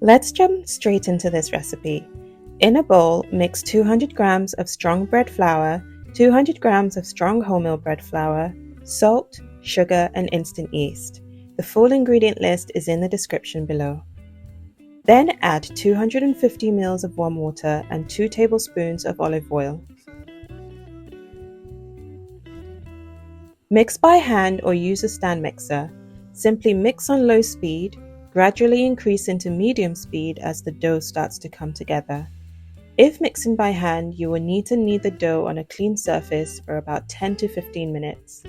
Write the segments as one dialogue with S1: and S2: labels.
S1: Let's jump straight into this recipe. In a bowl, mix 200 grams of strong bread flour, 200 grams of strong wholemeal bread flour, salt, sugar, and instant yeast. The full ingredient list is in the description below. Then add 250 ml of warm water and 2 tablespoons of olive oil. Mix by hand or use a stand mixer. Simply mix on low speed, gradually increase into medium speed as the dough starts to come together. If mixing by hand, you will need to knead the dough on a clean surface for about 10 to 15 minutes.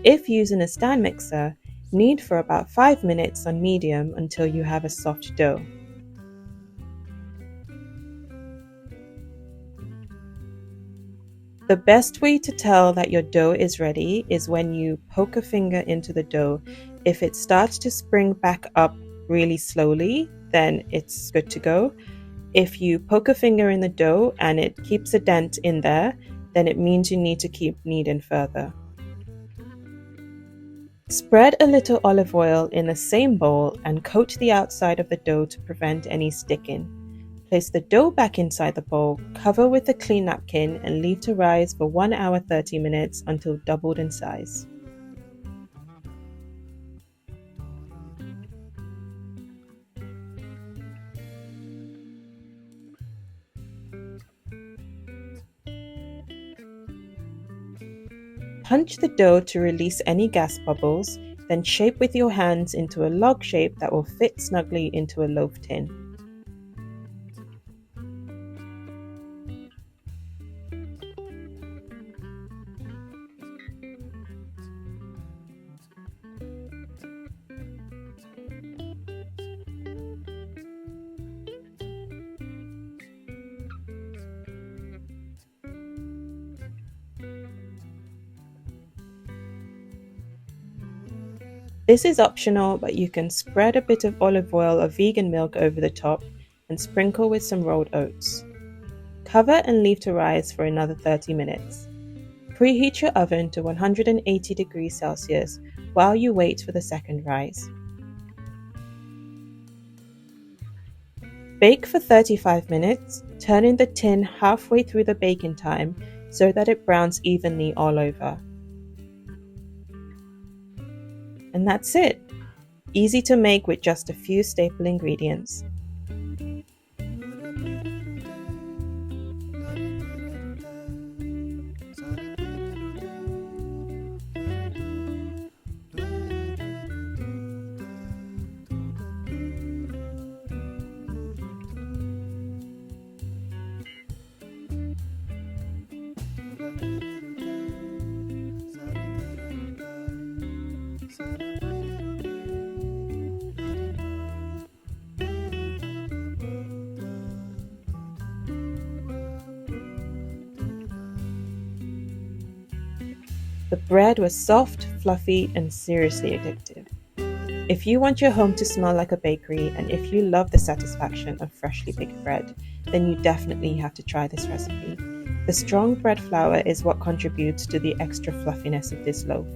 S1: If using a stand mixer, knead for about 5 minutes on medium until you have a soft dough. The best way to tell that your dough is ready is when you poke a finger into the dough. If it starts to spring back up really slowly, then it's good to go. If you poke a finger in the dough and it keeps a dent in there, then it means you need to keep kneading further. Spread a little olive oil in the same bowl and coat the outside of the dough to prevent any sticking. Place the dough back inside the bowl, cover with a clean napkin and leave to rise for 1 hour 30 minutes until doubled in size. Punch the dough to release any gas bubbles, then shape with your hands into a log shape that will fit snugly into a loaf tin. This is optional, but you can spread a bit of olive oil or vegan milk over the top and sprinkle with some rolled oats. Cover and leave to rise for another 30 minutes. Preheat your oven to 180 degrees Celsius while you wait for the second rise. Bake for 35 minutes, turning the tin halfway through the baking time so that it browns evenly all over. And that's it! Easy to make with just a few staple ingredients. The bread was soft, fluffy, and seriously addictive. If you want your home to smell like a bakery, and if you love the satisfaction of freshly baked bread, then you definitely have to try this recipe. The strong bread flour is what contributes to the extra fluffiness of this loaf,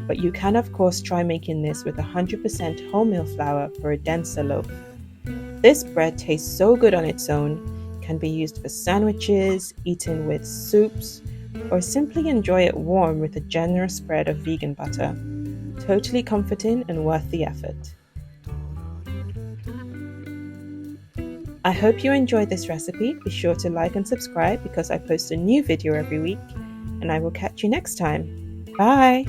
S1: but you can of course try making this with 100% wholemeal flour for a denser loaf. This bread tastes so good on its own, can be used for sandwiches, eaten with soups, or simply enjoy it warm with a generous spread of vegan butter. Totally comforting and worth the effort. I hope you enjoyed this recipe. Be sure to like and subscribe because I post a new video every week, and I will catch you next time. Bye!